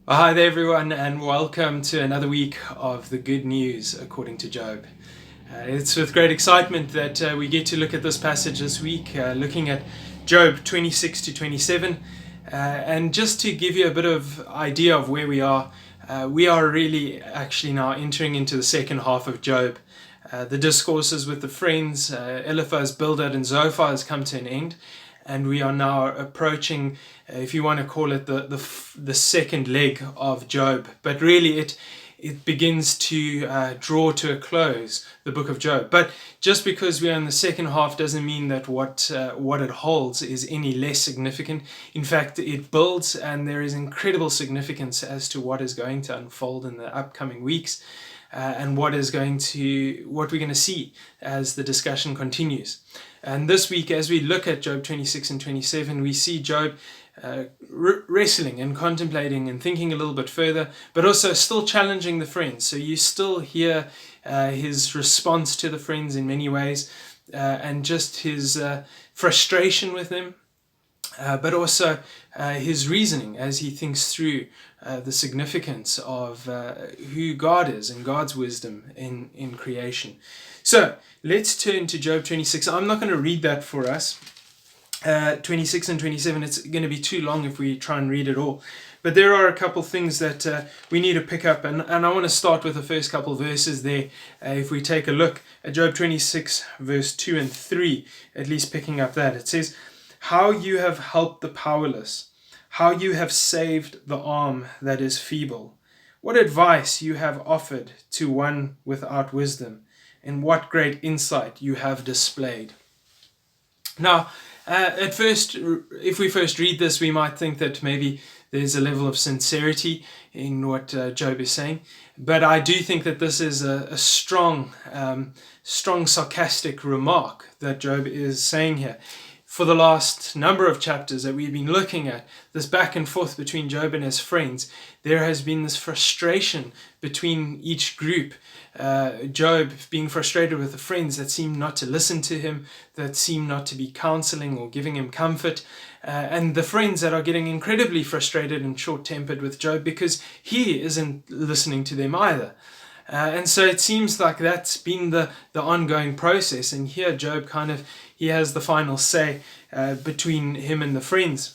Well, hi there, everyone, and welcome to another week of the good news according to Job. It's with great excitement that we get to look at this passage this week, looking at Job 26 to 27. And just to give you a bit of idea of where we are really actually now entering into the second half of Job. The discourses with the friends, Eliphaz, Bildad, and Zophar has come to an end. And we are now approaching, if you want to call it, the second leg of Job. But really, it begins to draw to a close, the book of Job. But just because we are in the second half doesn't mean that what it holds is any less significant. In fact, it builds, and there is incredible significance as to what is going to unfold in the upcoming weeks. And what we're going to see as the discussion continues. And this week, as we look at Job 26 and 27, we see Job wrestling and contemplating and thinking a little bit further, but also still challenging the friends. So you still hear his response to the friends in many ways, and just his frustration with them. But also his reasoning as he thinks through the significance of who God is and God's wisdom in creation. So let's turn to Job 26. I'm not going to read that for us. 26 and 27, it's going to be too long if we try and read it all. But there are a couple things that we need to pick up, and I want to start with the first couple verses there. If we take a look at Job 26, verse 2 and 3, at least picking up that, it says, "How you have helped the powerless, how you have saved the arm that is feeble. What advice you have offered to one without wisdom, and what great insight you have displayed." Now, at first, if we first read this, we might think that maybe there's a level of sincerity in what Job is saying. But I do think that this is a strong sarcastic remark that Job is saying here. For the last number of chapters that we've been looking at, this back and forth between Job and his friends, there has been this frustration between each group. Job being frustrated with the friends that seem not to listen to him, that seem not to be counseling or giving him comfort, and the friends that are getting incredibly frustrated and short-tempered with Job because he isn't listening to them either. And so it seems like that's been the ongoing process. And here Job he has the final say between him and the friends.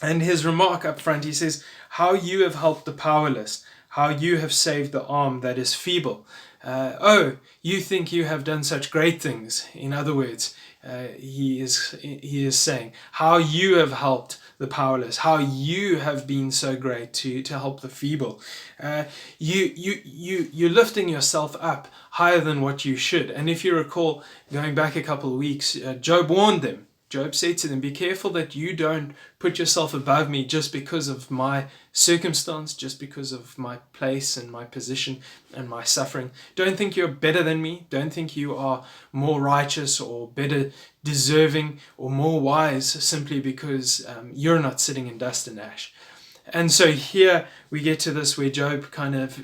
And his remark up front, he says, "How you have helped the powerless, how you have saved the arm that is feeble." Oh, you think you have done such great things. In other words, he is saying, how you have helped the powerless, how you have been so great to help the feeble. You're lifting yourself up higher than what you should. And if you recall, going back a couple of weeks, Job warned them. Job said to them, "Be careful that you don't put yourself above me just because of my circumstance, just because of my place and my position and my suffering. Don't think you're better than me. Don't think you are more righteous or better deserving or more wise simply because you're not sitting in dust and ash." And so here we get to this where Job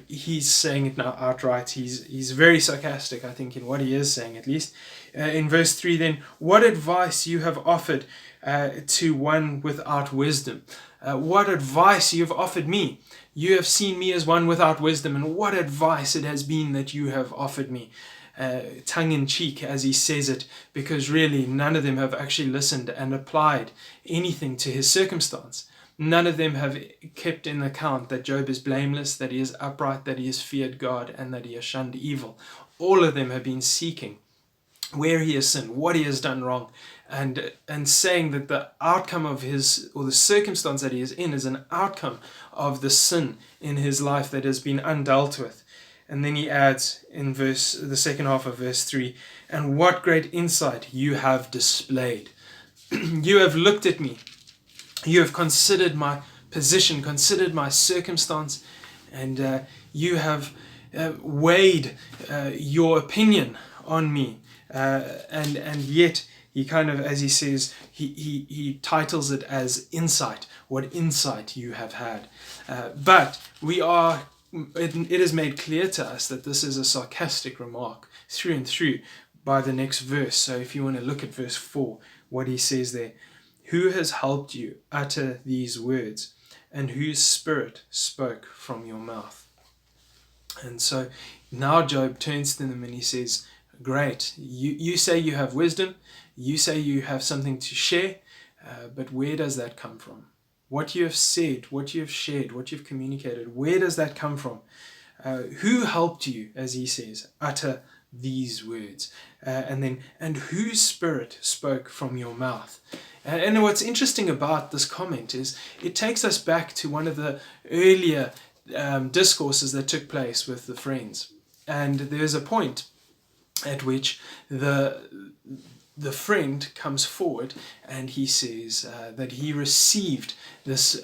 he's saying it now outright. He's very sarcastic, I think, in what he is saying, at least. In verse 3 then, "What advice you have offered to one without wisdom." What advice you have offered me. You have seen me as one without wisdom, and what advice it has been that you have offered me. Tongue-in-cheek as he says it, because really none of them have actually listened and applied anything to his circumstance. None of them have kept in account that Job is blameless, that he is upright, that he has feared God, and that he has shunned evil. All of them have been seeking where he has sinned, what he has done wrong, and saying that the outcome of the circumstance that he is in is an outcome of the sin in his life that has been undealt with. And then he adds in the second half of verse 3, "And what great insight you have displayed." You have looked at me. You have considered my position, considered my circumstance, and you have weighed your opinion on me. And yet he as he says, he titles it as insight. What insight you have had. But it is made clear to us that this is a sarcastic remark through and through by the next verse. So if you want to look at verse 4, what he says there, "Who has helped you utter these words? and whose spirit spoke from your mouth? And so now Job turns to them and he says, great, you say you have wisdom, you say you have something to share, but where does that come from? What you have said, what you have shared, what you've communicated, where does that come from? Who helped you, as he says, utter these words? And whose spirit spoke from your mouth? And what's interesting about this comment is it takes us back to one of the earlier discourses that took place with the friends. And there's a point at which the friend comes forward and he says that he received this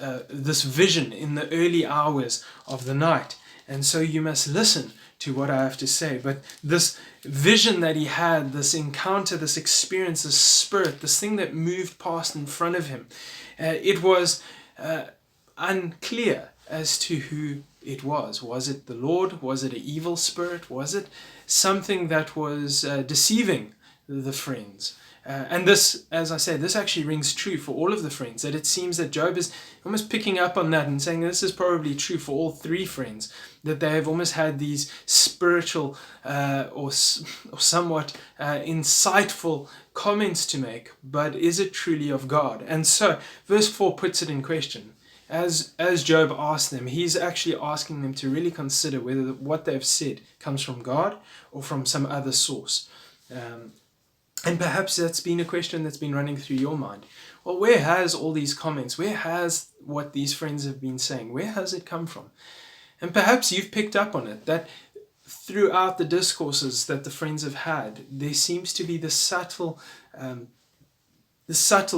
vision in the early hours of the night. And so you must listen to what I have to say. But this vision that he had, this encounter, this experience, this spirit, this thing that moved past in front of him, it was unclear as to who it was. Was it the Lord? Was it an evil spirit? Was it something that was deceiving the friends? And this, as I say, this actually rings true for all of the friends, that it seems that Job is almost picking up on that and saying this is probably true for all three friends, that they have almost had these spiritual or somewhat insightful comments to make, but is it truly of God? And so verse 4 puts it in question. As Job asked them, he's actually asking them to really consider whether what they've said comes from God or from some other source. And perhaps that's been a question that's been running through your mind. Well, where has all these comments, where has what these friends have been saying, where has it come from? And perhaps you've picked up on it, that throughout the discourses that the friends have had, there seems to be the subtle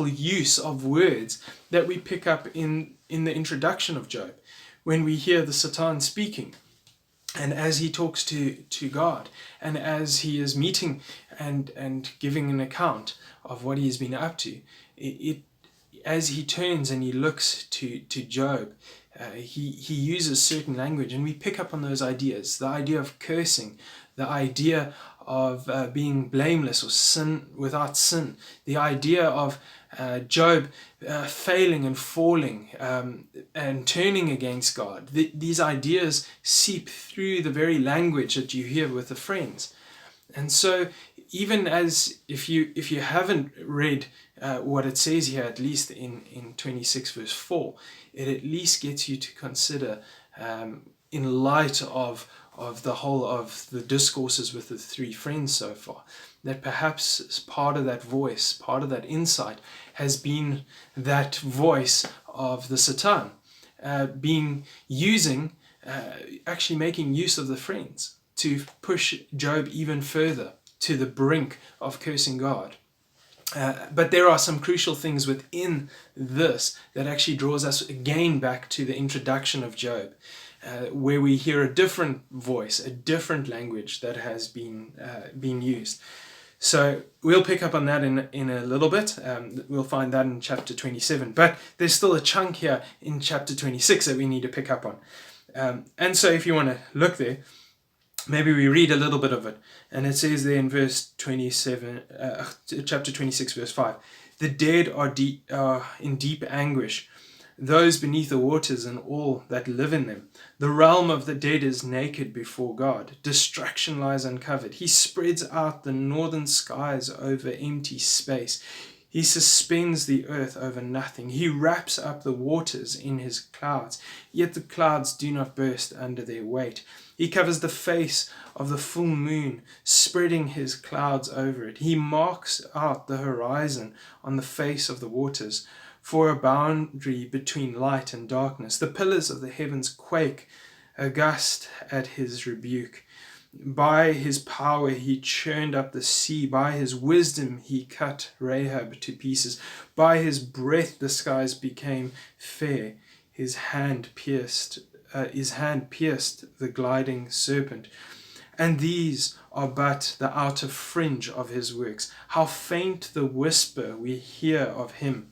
use of words that we pick up in the introduction of Job, when we hear the Satan speaking. And as he talks to God, and as he is meeting and giving an account of what he has been up to, as he turns and he looks to Job, he uses certain language, and we pick up on those ideas. The idea of cursing, the idea of being blameless or sin without sin, the idea of Job failing and falling and turning against God. These ideas seep through the very language that you hear with the friends. And so even as if you haven't read what it says here, at least in 26 verse 4, it at least gets you to consider in light of the whole of the discourses with the three friends so far, that perhaps part of that voice, part of that insight has been that voice of the Satan, actually making use of the friends to push Job even further to the brink of cursing God. But there are some crucial things within this that actually draws us again back to the introduction of Job, where we hear a different voice, a different language that has been used. So we'll pick up on that in a little bit. We'll find that in chapter 27. But there's still a chunk here in chapter 26 that we need to pick up on. And so if you want to look there, maybe we read a little bit of it. And it says there in verse 27, chapter 26, verse 5, "The dead are in deep anguish, those beneath the waters and all that live in them. The realm of the dead is naked before God. Destruction lies uncovered. He spreads out the northern skies over empty space. He suspends the earth over nothing. He wraps up the waters in his clouds, yet the clouds do not burst under their weight. He covers the face of the full moon, spreading his clouds over it. He marks out the horizon on the face of the waters, for a boundary between light and darkness. The pillars of the heavens quake, aghast at his rebuke. By his power he churned up the sea. By his wisdom he cut Rahab to pieces. By his breath the skies became fair. His hand pierced the gliding serpent. And these are but the outer fringe of his works. How faint the whisper we hear of him.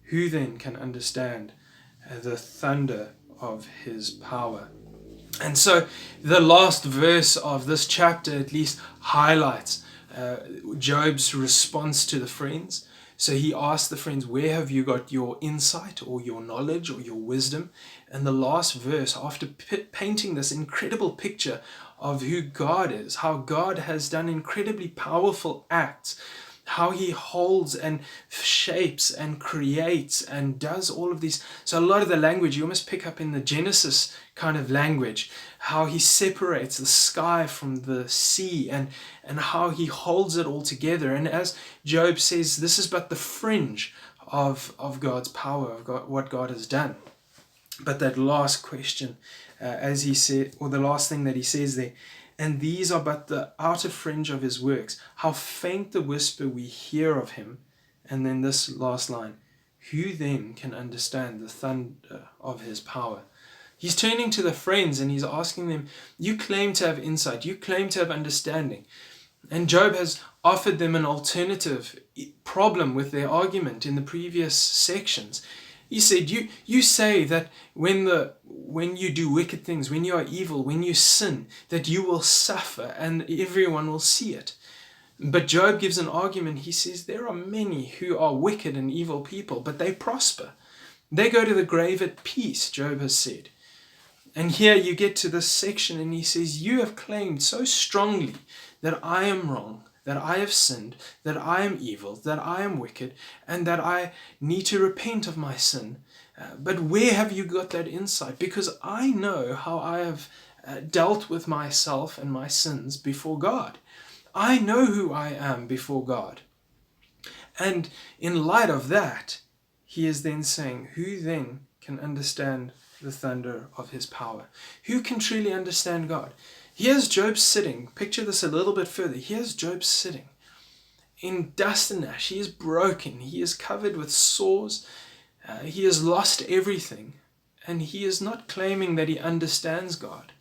Who then can understand the thunder of his power?" And so the last verse of this chapter at least highlights Job's response to the friends, So he asked the friends, where have you got your insight or your knowledge or your wisdom? And the last verse, after painting this incredible picture of who God is, how God has done incredibly powerful acts, how he holds and shapes and creates and does all of these. So a lot of the language you almost pick up in the Genesis kind of language, how he separates the sky from the sea and how he holds it all together. And as Job says, this is but the fringe of God's power, of God, what God has done. But that last question, as he said, or the last thing that he says there, and these are but the outer fringe of his works. How faint the whisper we hear of him. And then this last line, who then can understand the thunder of his power? He's turning to the friends and he's asking them, you claim to have insight, you claim to have understanding. And Job has offered them an alternative problem with their argument in the previous sections. He said, you say that when you do wicked things, when you are evil, when you sin, that you will suffer and everyone will see it. But Job gives an argument. He says there are many who are wicked and evil people, but they prosper. They go to the grave at peace, Job has said. And here you get to this section and he says, you have claimed so strongly that I am wrong, that I have sinned, that I am evil, that I am wicked, and that I need to repent of my sin. But where have you got that insight? Because I know how I have dealt with myself and my sins before God. I know who I am before God. And in light of that, he is then saying, who then can understand the thunder of his power? Who can truly understand God? Here's Job sitting. Picture this a little bit further. Here's Job sitting in dust and ash. He is broken. He is covered with sores. He has lost everything. And he is not claiming that he understands God,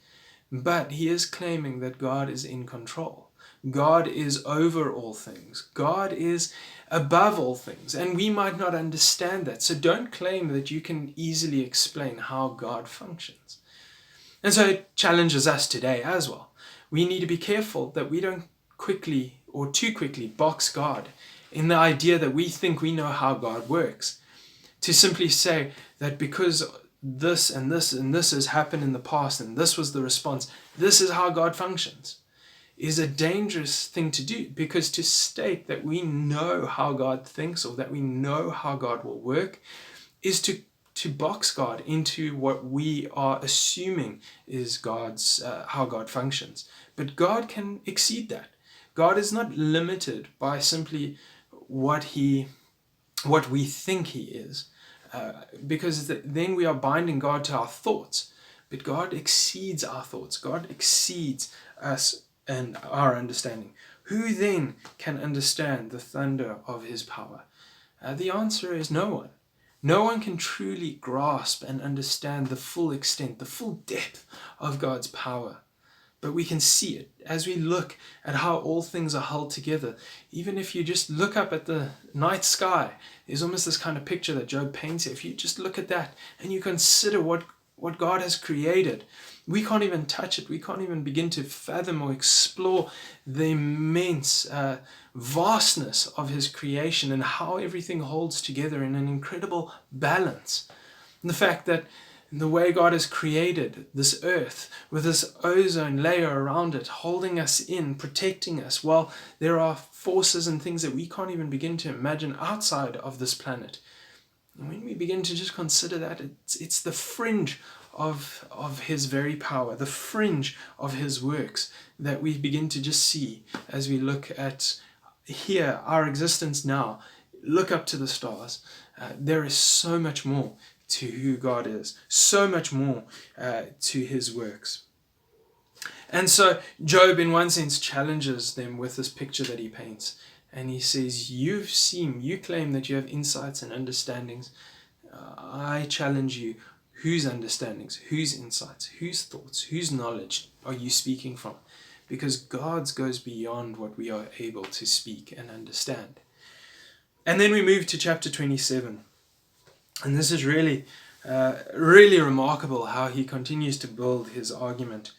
but he is claiming that God is in control. God is over all things. God is above all things. And we might not understand that. So don't claim that you can easily explain how God functions. And so it challenges us today as well. We need to be careful that we don't quickly or too quickly box God in the idea that we think we know how God works. To simply say that because this and this and this has happened in the past and this was the response, this is how God functions, is a dangerous thing to do. Because to state that we know how God thinks or that we know how God will work is to box God into what we are assuming is God's how God functions. But God can exceed that. God is not limited by simply what we think he is, because then we are binding God to our thoughts. But God exceeds our thoughts. God exceeds us and our understanding. Who then can understand the thunder of his power? The answer is no one. No one can truly grasp and understand the full extent, the full depth of God's power. But we can see it as we look at how all things are held together. Even if you just look up at the night sky, there's almost this kind of picture that Job paints here. If you just look at that and you consider what God has created, we can't even touch it. We can't even begin to fathom or explore the immense vastness of his creation and how everything holds together in an incredible balance. And the fact that the way God has created this earth with this ozone layer around it, holding us in, protecting us, while there are forces and things that we can't even begin to imagine outside of this planet. And when we begin to just consider that, it's the fringe of his very power, the fringe of his works that we begin to just see as we look at here, our existence now, look up to the stars. There is so much more to who God is, so much more to his works. And so Job in one sense challenges them with this picture that he paints. And he says, you claim that you have insights and understandings. I challenge you, whose understandings, whose insights, whose thoughts, whose knowledge are you speaking from? Because God's goes beyond what we are able to speak and understand. And then we move to chapter 27. And this is really remarkable how he continues to build his argument.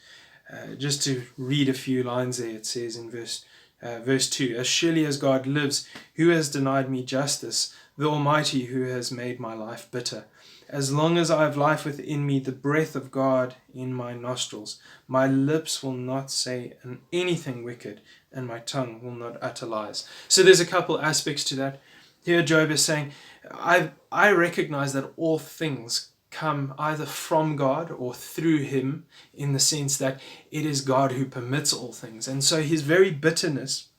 Just to read a few lines there, it says in verse Verse 2, as surely as God lives, who has denied me justice, the Almighty who has made my life bitter. As long as I have life within me, the breath of God in my nostrils, my lips will not say anything wicked, and my tongue will not utter lies. So there's a couple aspects to that. Here Job is saying, I recognize that all things come either from God or through him, in the sense that it is God who permits all things. And so his very bitterness,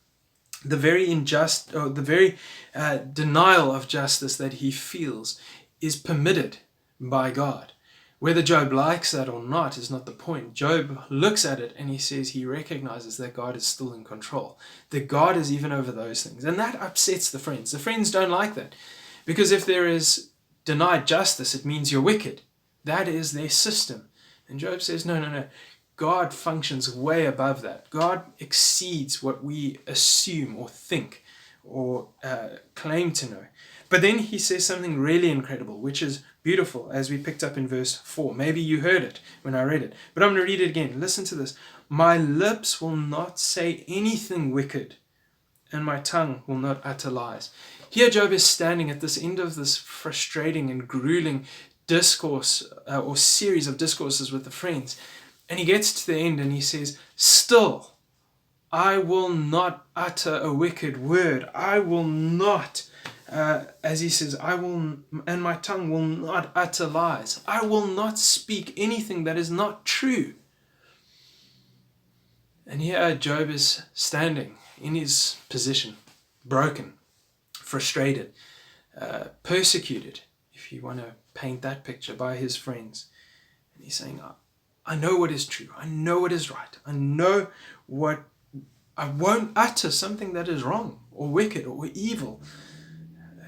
the very denial of justice that he feels, is permitted by God. Whether Job likes that or not is not the point. Job looks at it and he says he recognizes that God is still in control, that God is even over those things. And that upsets the friends. The friends don't like that, because if there is denied justice, it means you're wicked. That is their system. And Job says, no. God functions way above that. God exceeds what we assume or think or claim to know. But then he says something really incredible, which is beautiful, as we picked up in verse 4. Maybe you heard it when I read it, but I'm going to read it again. Listen to this. My lips will not say anything wicked, and my tongue will not utter lies. Here Job is standing at this end of this frustrating and grueling discourse or series of discourses with the friends. And he gets to the end and he says, still, I will not utter a wicked word. I will not, as he says, and my tongue will not utter lies. I will not speak anything that is not true. And here Job is standing in his position, broken, frustrated, persecuted, if you want to paint that picture, by his friends. And he's saying, I know what is true. I know what is right. I know what I won't utter something that is wrong or wicked or evil.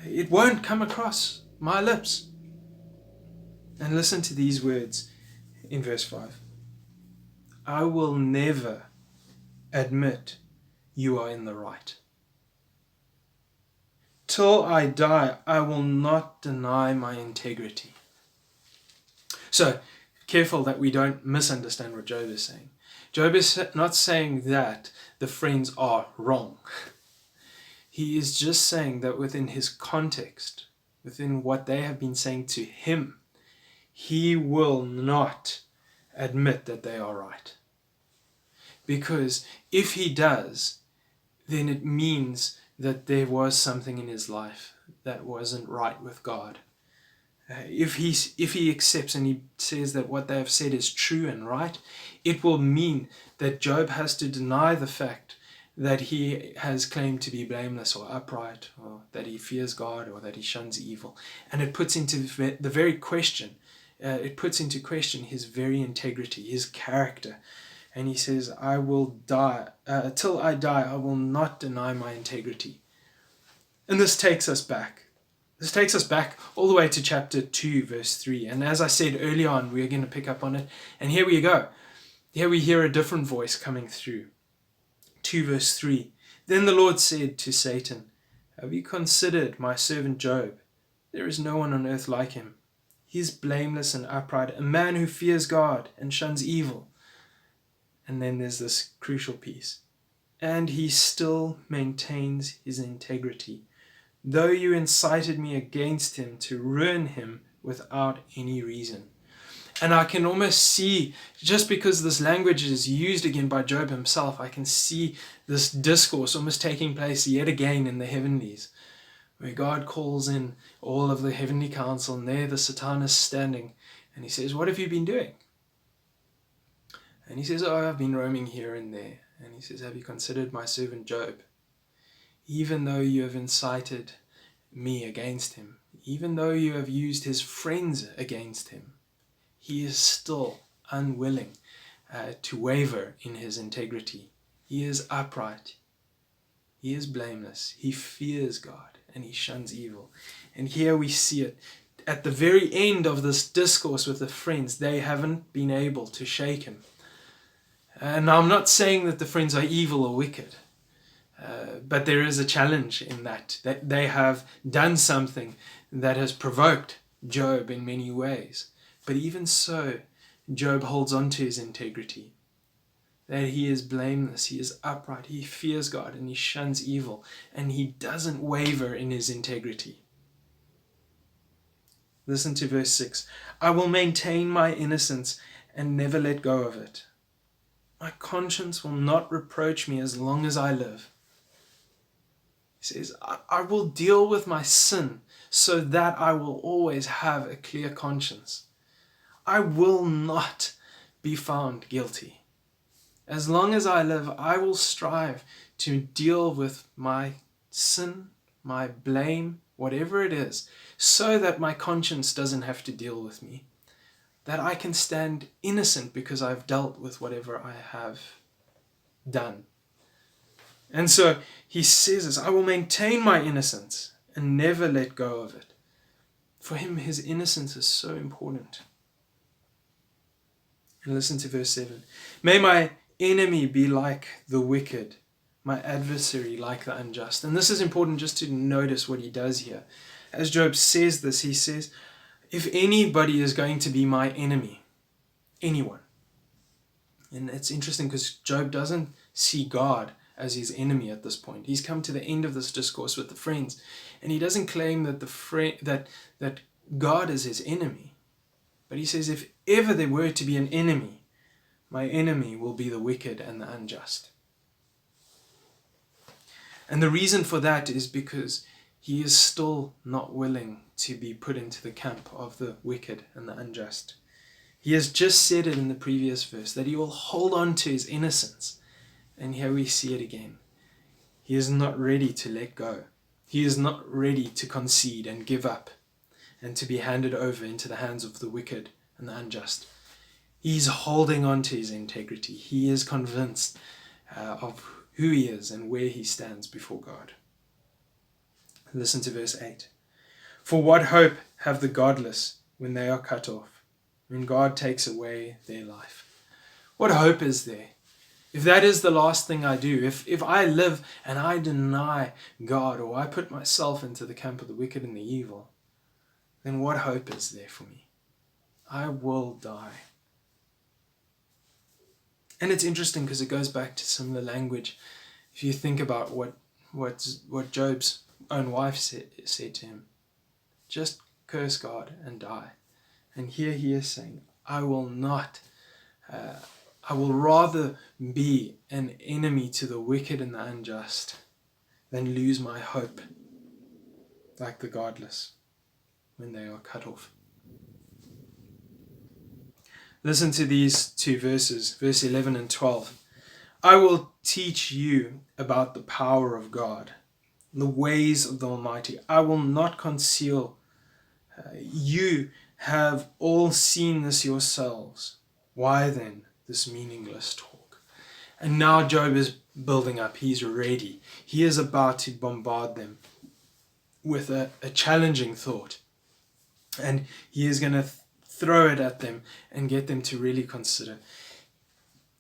It won't come across my lips. And listen to these words in verse 5. I will never admit you are in the right. Till I die, I will not deny my integrity. So, careful that we don't misunderstand what Job is saying. Job is not saying that the friends are wrong. He is just saying that within his context, within what they have been saying to him, he will not admit that they are right. Because if he does, then it means that there was something in his life that wasn't right with God. If he accepts and he says that what they have said is true and right, it will mean that Job has to deny the fact that he has claimed to be blameless or upright, or that he fears God, or that he shuns evil. And it puts into the very question, it puts into question his very integrity, his character. And he says, I will die, till I die, I will not deny my integrity. And this takes us back. This takes us back all the way to chapter 2, verse 3. And as I said early on, we're going to pick up on it. And here we go. Here we hear a different voice coming through. 2 verse 3. Then the Lord said to Satan, have you considered my servant Job? There is no one on earth like him. He is blameless and upright, a man who fears God and shuns evil. And then there's this crucial piece. And he still maintains his integrity, though you incited me against him to ruin him without any reason. And I can almost see, just because this language is used again by Job himself, I can see this discourse almost taking place yet again in the heavenlies, where God calls in all of the heavenly council, and there the Satan is standing, and he says, what have you been doing? And he says, oh, I've been roaming here and there. And he says, have you considered my servant Job? Even though you have incited me against him, even though you have used his friends against him, he is still unwilling to waver in his integrity. He is upright. He is blameless. He fears God and he shuns evil. And here we see it. At the very end of this discourse with the friends, they haven't been able to shake him. And I'm not saying that the friends are evil or wicked, but there is a challenge in that they have done something that has provoked Job in many ways. But even so, Job holds on to his integrity. that he is blameless, he is upright, he fears God, and he shuns evil, and he doesn't waver in his integrity. Listen to verse 6. I will maintain my innocence and never let go of it. My conscience will not reproach me as long as I live. He says, I will deal with my sin so that I will always have a clear conscience. I will not be found guilty. As long as I live, I will strive to deal with my sin, my blame, whatever it is, so that my conscience doesn't have to deal with me. That I can stand innocent because I've dealt with whatever I have done. And so he says this, I will maintain my innocence and never let go of it. For him, his innocence is so important. And listen to verse 7. May my enemy be like the wicked, my adversary like the unjust. And this is important just to notice what he does here. As Job says this, he says, if anybody is going to be my enemy, anyone. And it's interesting because Job doesn't see God as his enemy at this point. He's come to the end of this discourse with the friends, and he doesn't claim that that God is his enemy. But he says, if ever there were to be an enemy, my enemy will be the wicked and the unjust. And the reason for that is because he is still not willing to be put into the camp of the wicked and the unjust. He has just said it in the previous verse, that he will hold on to his innocence. And here we see it again. He is not ready to let go. He is not ready to concede and give up and to be handed over into the hands of the wicked and the unjust. He's holding on to his integrity. He is convinced of who he is and where he stands before God. Listen to verse 8. For what hope have the godless when they are cut off, when God takes away their life? What hope is there? If that is the last thing I do, if I live and I deny God, or I put myself into the camp of the wicked and the evil, then what hope is there for me? I will die. And it's interesting because it goes back to similar language. If you think about what Job's own wife said to him, just curse God and die. And here he is saying, I will not. I will rather be an enemy to the wicked and the unjust than lose my hope like the godless when they are cut off. Listen to these two verses, verse 11 and 12. I will teach you about the power of God, the ways of the Almighty. I will not conceal. You have all seen this yourselves. Why then this meaningless talk? And now Job is building up. He's ready. He is about to bombard them with a challenging thought. And he is going to throw it at them and get them to really consider.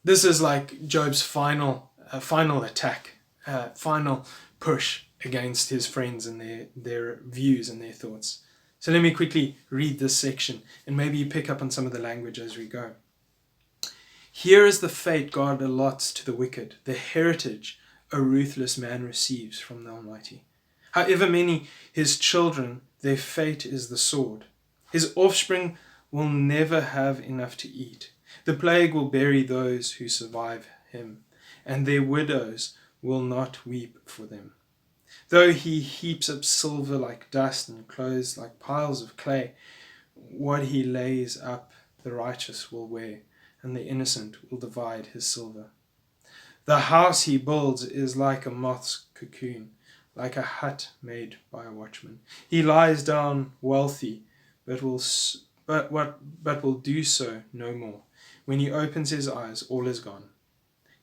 This is like Job's final attack, final push against his friends and their views and their thoughts. So let me quickly read this section and maybe you pick up on some of the language as we go. Here is the fate God allots to the wicked, the heritage a ruthless man receives from the Almighty. However many his children, their fate is the sword. His offspring will never have enough to eat. The plague will bury those who survive him, and their widows will not weep for them. Though he heaps up silver like dust and clothes like piles of clay, what he lays up the righteous will wear, and the innocent will divide his silver. The house he builds is like a moth's cocoon, like a hut made by a watchman. He lies down wealthy, but will do so no more. When he opens his eyes, all is gone.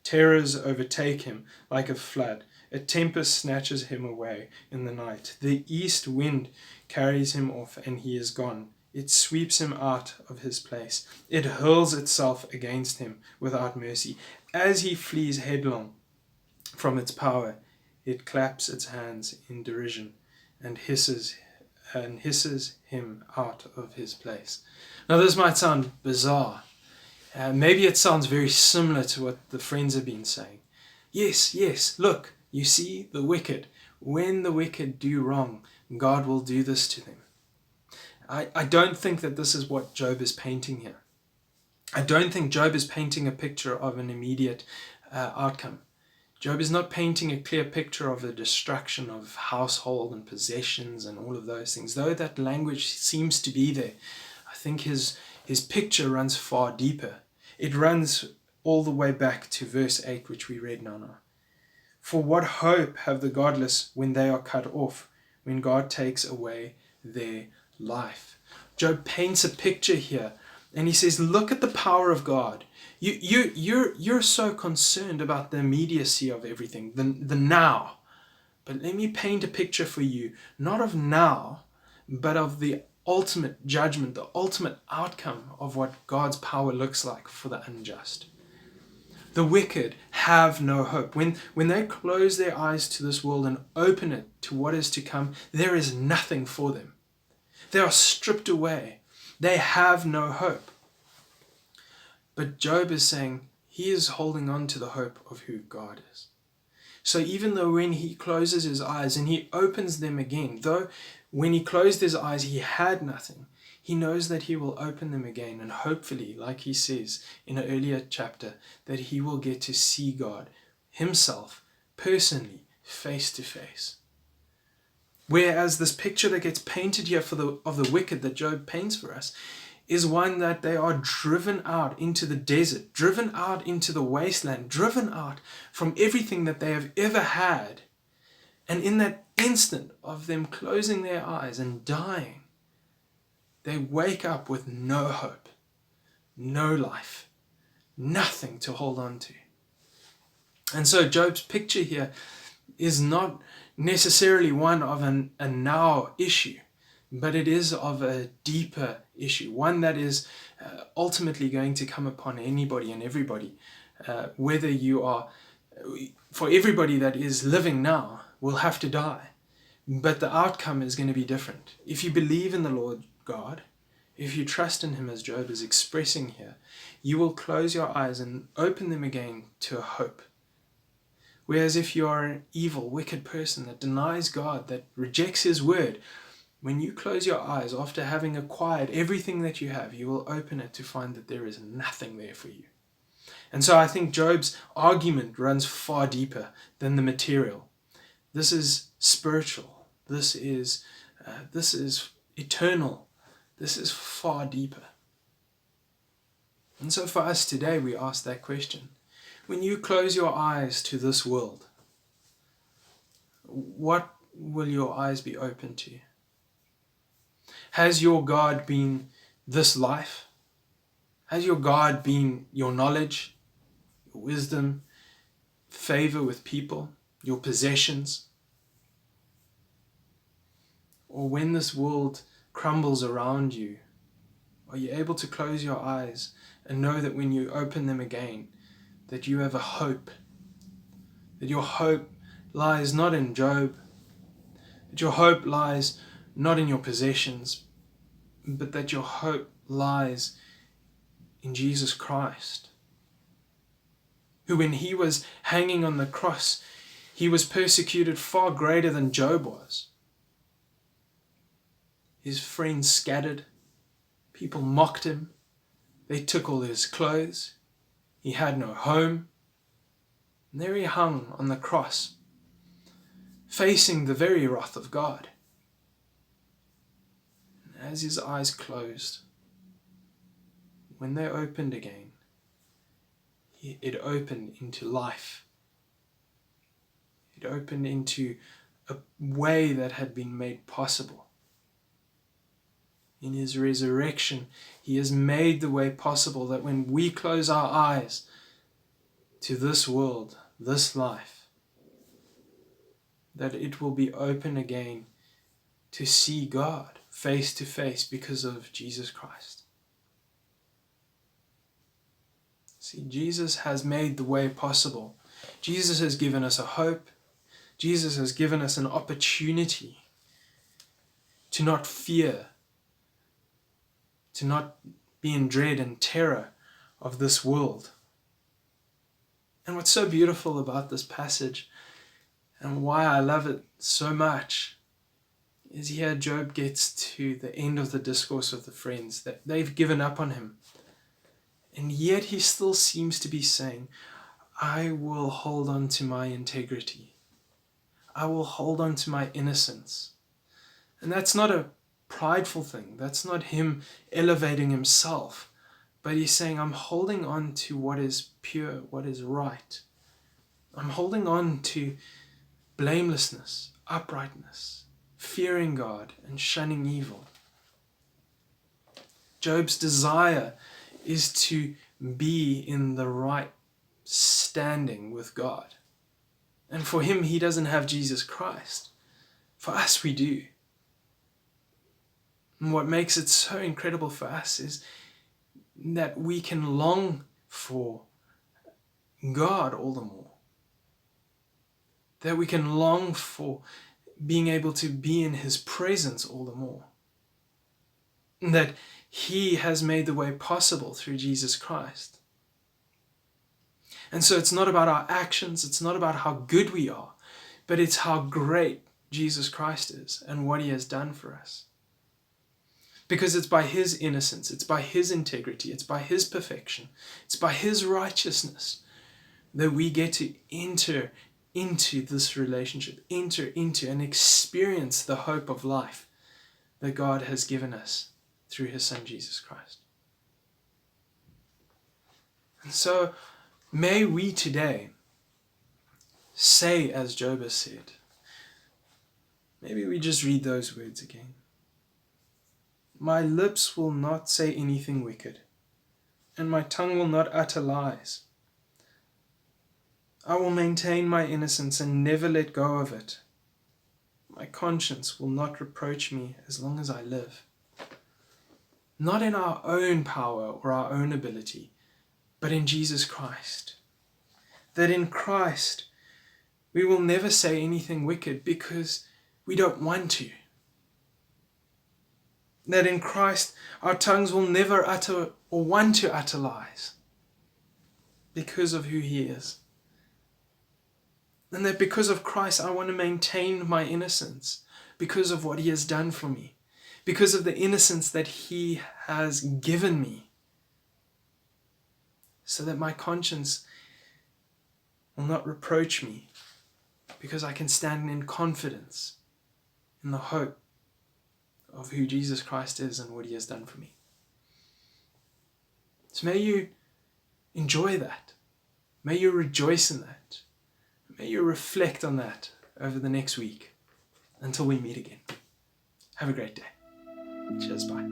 Terrors overtake him like a flood. A tempest snatches him away in the night. The east wind carries him off, and he is gone. It sweeps him out of his place. It hurls itself against him without mercy. As he flees headlong from its power, it claps its hands in derision and hisses him out of his place. Now this might sound bizarre, Maybe it sounds very similar to what the friends have been saying. Yes, yes, look, you see, the wicked. When the wicked do wrong, God will do this to them. I don't think that this is what Job is painting here. I don't think Job is painting a picture of an immediate outcome. Job is not painting a clear picture of the destruction of household and possessions and all of those things. Though that language seems to be there, I think his picture runs far deeper. It runs all the way back to verse 8, which we read now. For what hope have the godless when they are cut off, when God takes away their life? Job paints a picture here, and he says, look at the power of God. You're so concerned about the immediacy of everything, the now. But let me paint a picture for you, not of now, but of the ultimate judgment, the ultimate outcome of what God's power looks like for the unjust. The wicked have no hope. When they close their eyes to this world and open it to what is to come, there is nothing for them. They are stripped away. They have no hope. But Job is saying he is holding on to the hope of who God is. So even though when he closes his eyes and he opens them again, though when he closed his eyes he had nothing, he knows that he will open them again, and hopefully, like he says in an earlier chapter, that he will get to see God himself, personally, face to face. Whereas this picture that gets painted here of the wicked that Job paints for us is one that they are driven out into the desert, driven out into the wasteland, driven out from everything that they have ever had. And in that instant of them closing their eyes and dying, they wake up with no hope, no life, nothing to hold on to. And so Job's picture here is not necessarily one of a now issue, but it is of a deeper issue, one that is ultimately going to come upon anybody and everybody, whether you are, for everybody that is living now will have to die, but the outcome is going to be different. If you believe in the Lord God, if you trust in him as Job is expressing here, you will close your eyes and open them again to a hope. Whereas if you are an evil, wicked person that denies God, that rejects his word, when you close your eyes after having acquired everything that you have, you will open it to find that there is nothing there for you. And so I think Job's argument runs far deeper than the material. This is spiritual. This is eternal. This is far deeper. And so for us today, we ask that question. When you close your eyes to this world, what will your eyes be open to? Has your God been this life? Has your God been your knowledge, your wisdom, favor with people, your possessions? Or when this world crumbles around you, are you able to close your eyes and know that when you open them again, that you have a hope, that your hope lies not in Job, that your hope lies not in your possessions, but that your hope lies in Jesus Christ, who when he was hanging on the cross, he was persecuted far greater than Job was. His friends scattered, people mocked him, they took all his clothes, he had no home, and there he hung on the cross, facing the very wrath of God. And as his eyes closed, when they opened again, it opened into life. It opened into a way that had been made possible. In his resurrection, he has made the way possible that when we close our eyes to this world, this life, that it will be open again to see God face to face because of Jesus Christ. See, Jesus has made the way possible. Jesus has given us a hope. Jesus has given us an opportunity to not fear, to not be in dread and terror of this world. And what's so beautiful about this passage, and why I love it so much, is here Job gets to the end of the discourse of the friends, that they've given up on him. And yet he still seems to be saying, I will hold on to my integrity. I will hold on to my innocence. And that's not a prideful thing. That's not him elevating himself. But he's saying, I'm holding on to what is pure, what is right. I'm holding on to blamelessness, uprightness, fearing God, and shunning evil. Job's desire is to be in the right standing with God. And for him, he doesn't have Jesus Christ. For us, we do. And what makes it so incredible for us is that we can long for God all the more. That we can long for being able to be in his presence all the more. And that he has made the way possible through Jesus Christ. And so it's not about our actions, it's not about how good we are, but it's how great Jesus Christ is and what he has done for us. Because it's by his innocence, it's by his integrity, it's by his perfection, it's by his righteousness that we get to enter into this relationship, enter into and experience the hope of life that God has given us through his Son Jesus Christ. And so may we today say as Job has said, maybe we just read those words again. My lips will not say anything wicked, and my tongue will not utter lies. I will maintain my innocence and never let go of it. My conscience will not reproach me as long as I live. Not in our own power or our own ability, but in Jesus Christ. That in Christ we will never say anything wicked because we don't want to. That in Christ our tongues will never utter or want to utter lies because of who he is. And that because of Christ I want to maintain my innocence because of what he has done for me, because of the innocence that he has given me, so that my conscience will not reproach me, because I can stand in confidence in the hope of who Jesus Christ is and what he has done for me. So may you enjoy that. May you rejoice in that. May you reflect on that over the next week until we meet again. Have a great day. Cheers, bye.